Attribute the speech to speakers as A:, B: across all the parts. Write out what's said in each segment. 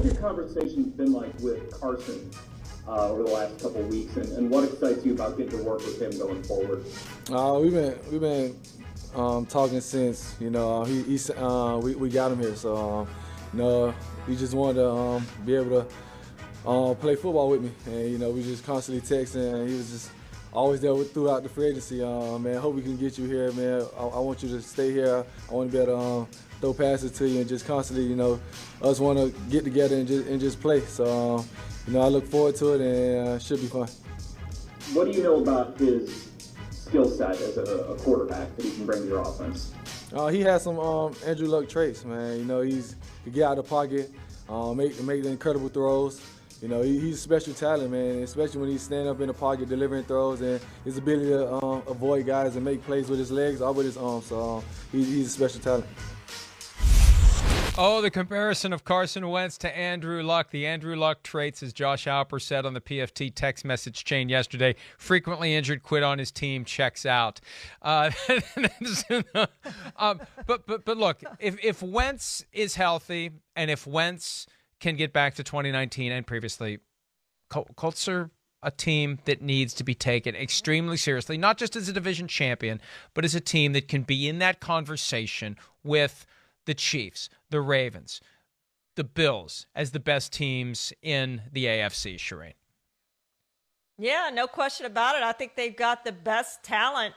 A: have your conversations been like with Carson over the last couple of weeks, and what excites you about getting to work with him going forward?
B: We've been talking since we got him here, so he just wanted to be able to play football with me, and we just constantly texting, and he was just always there throughout the free agency. Man, hope we can get you here, man. I want you to stay here. I want to be able to throw passes to you and just constantly, us want to get together and just play. So, I look forward to it, and should be fun.
A: What do you know about his skill set as a quarterback that he can bring to your offense?
B: He has some Andrew Luck traits, man. He can get out of the pocket, make the incredible throws. He's a special talent, man, especially when he's standing up in the pocket delivering throws, and his ability to avoid guys and make plays with his legs or with his arms. So he's a special talent.
C: Oh, the comparison of Carson Wentz to Andrew Luck. The Andrew Luck traits, as Josh Alper said on the PFT text message chain yesterday, frequently injured, quit on his team, checks out. But look, if Wentz is healthy and if Wentz can get back to 2019 and previously, Colts are a team that needs to be taken extremely seriously, not just as a division champion, but as a team that can be in that conversation with the Chiefs, the Ravens, the Bills as the best teams in the AFC, Charean.
D: Yeah, no question about it. I think they've got the best talent,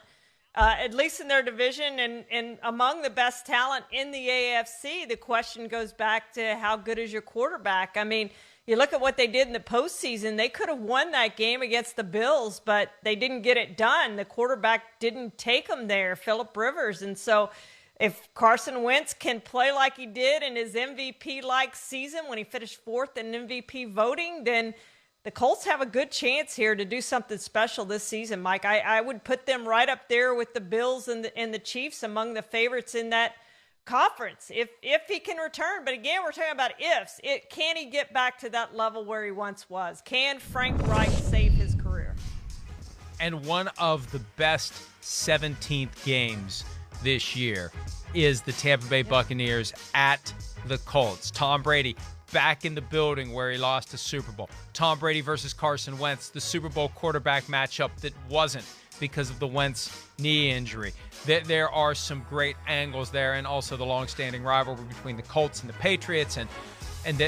D: at least in their division, and among the best talent in the AFC. The question goes back to how good is your quarterback? I mean, you look at what they did in the postseason. They could have won that game against the Bills, but they didn't get it done. The quarterback didn't take them there, Phillip Rivers. And so if Carson Wentz can play like he did in his MVP-like season when he finished fourth in MVP voting, then the Colts have a good chance here to do something special this season, Mike. I would put them right up there with the Bills and the Chiefs among the favorites in that conference if he can return. But again, we're talking about ifs. Can he get back to that level where he once was? Can Frank Reich save his career?
C: And one of the best 17th games this year is the Tampa Bay Buccaneers at the Colts. Tom Brady back in the building where he lost the Super Bowl. Tom Brady versus Carson Wentz, the Super Bowl quarterback matchup that wasn't because of the Wentz knee injury. There are some great angles there, and also the long-standing rivalry between the Colts and the Patriots, and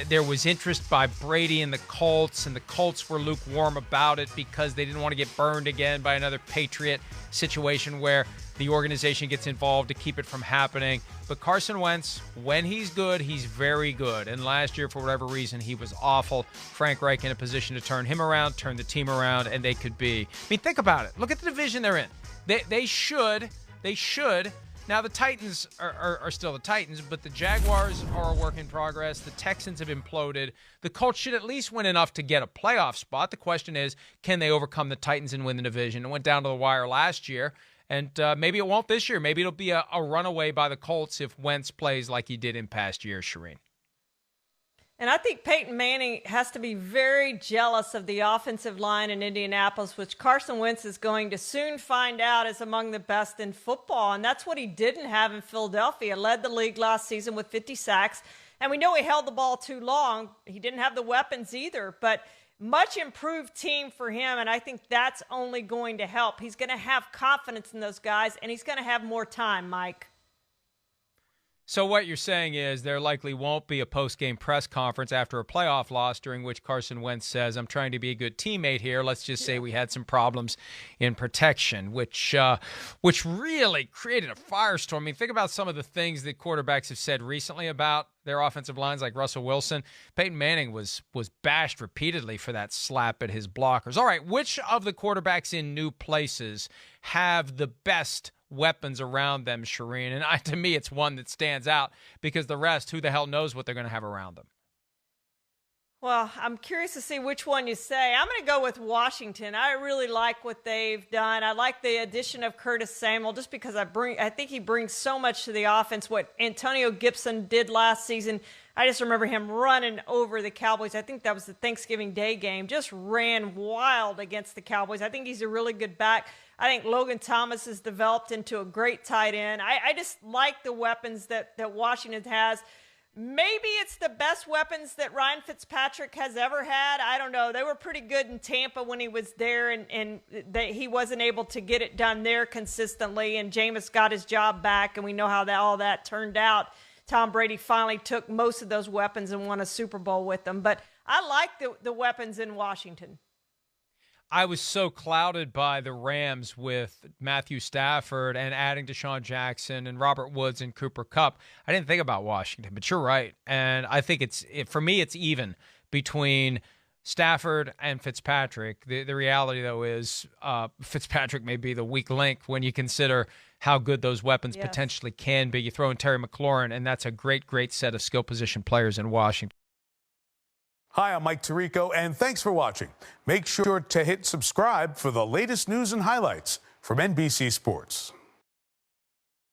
C: there was interest by Brady and the Colts, and the Colts were lukewarm about it because they didn't want to get burned again by another Patriot situation where the organization gets involved to keep it from happening. But Carson Wentz, when he's good, he's very good. And last year, for whatever reason, he was awful. Frank Reich in a position to turn him around, turn the team around, and they could be. I mean, think about it. Look at the division they're in. They should. Now, the Titans are still the Titans, but the Jaguars are a work in progress. The Texans have imploded. The Colts should at least win enough to get a playoff spot. The question is, can they overcome the Titans and win the division? It went down to the wire last year, and maybe it won't this year. Maybe it'll be a runaway by the Colts if Wentz plays like he did in past years, Charean.
D: And I think Peyton Manning has to be very jealous of the offensive line in Indianapolis, which Carson Wentz is going to soon find out is among the best in football. And that's what he didn't have in Philadelphia. Led the league last season with 50 sacks. And we know he held the ball too long. He didn't have the weapons either. But much improved team for him, and I think that's only going to help. He's going to have confidence in those guys, and he's going to have more time, Mike.
C: So what you're saying is there likely won't be a post-game press conference after a playoff loss during which Carson Wentz says, I'm trying to be a good teammate here. Let's just say we had some problems in protection, which really created a firestorm. I mean, think about some of the things that quarterbacks have said recently about their offensive lines, like Russell Wilson. Peyton Manning was bashed repeatedly for that slap at his blockers. All right, which of the quarterbacks in new places have the best weapons around them, Charean? And to me, it's one that stands out because the rest, who the hell knows what they're going to have around them?
D: Well, I'm curious to see which one you say. I'm going to go with Washington. I really like what they've done. I like the addition of Curtis Samuel just because I think he brings so much to the offense. What Antonio Gibson did last season, I just remember him running over the Cowboys. I think that was the Thanksgiving Day game. Just ran wild against the Cowboys. I think he's a really good back. I think Logan Thomas has developed into a great tight end. I just like the weapons that Washington has. Maybe it's the best weapons that Ryan Fitzpatrick has ever had. I don't know. They were pretty good in Tampa when he was there, and he wasn't able to get it done there consistently, and Jameis got his job back, and we know how all that turned out. Tom Brady finally took most of those weapons and won a Super Bowl with them. But I like the weapons in Washington.
C: I was so clouded by the Rams with Matthew Stafford and adding Deshaun Jackson and Robert Woods and Cooper Kupp. I didn't think about Washington, but you're right. And I think for me, it's even between Stafford and Fitzpatrick. The reality, though, is Fitzpatrick may be the weak link when you consider how good those weapons potentially can be. You throw in Terry McLaurin, and that's a great, great set of skill position players in Washington.
E: Hi, I'm Mike Tirico, and thanks for watching. Make sure to hit subscribe for the latest news and highlights from NBC Sports.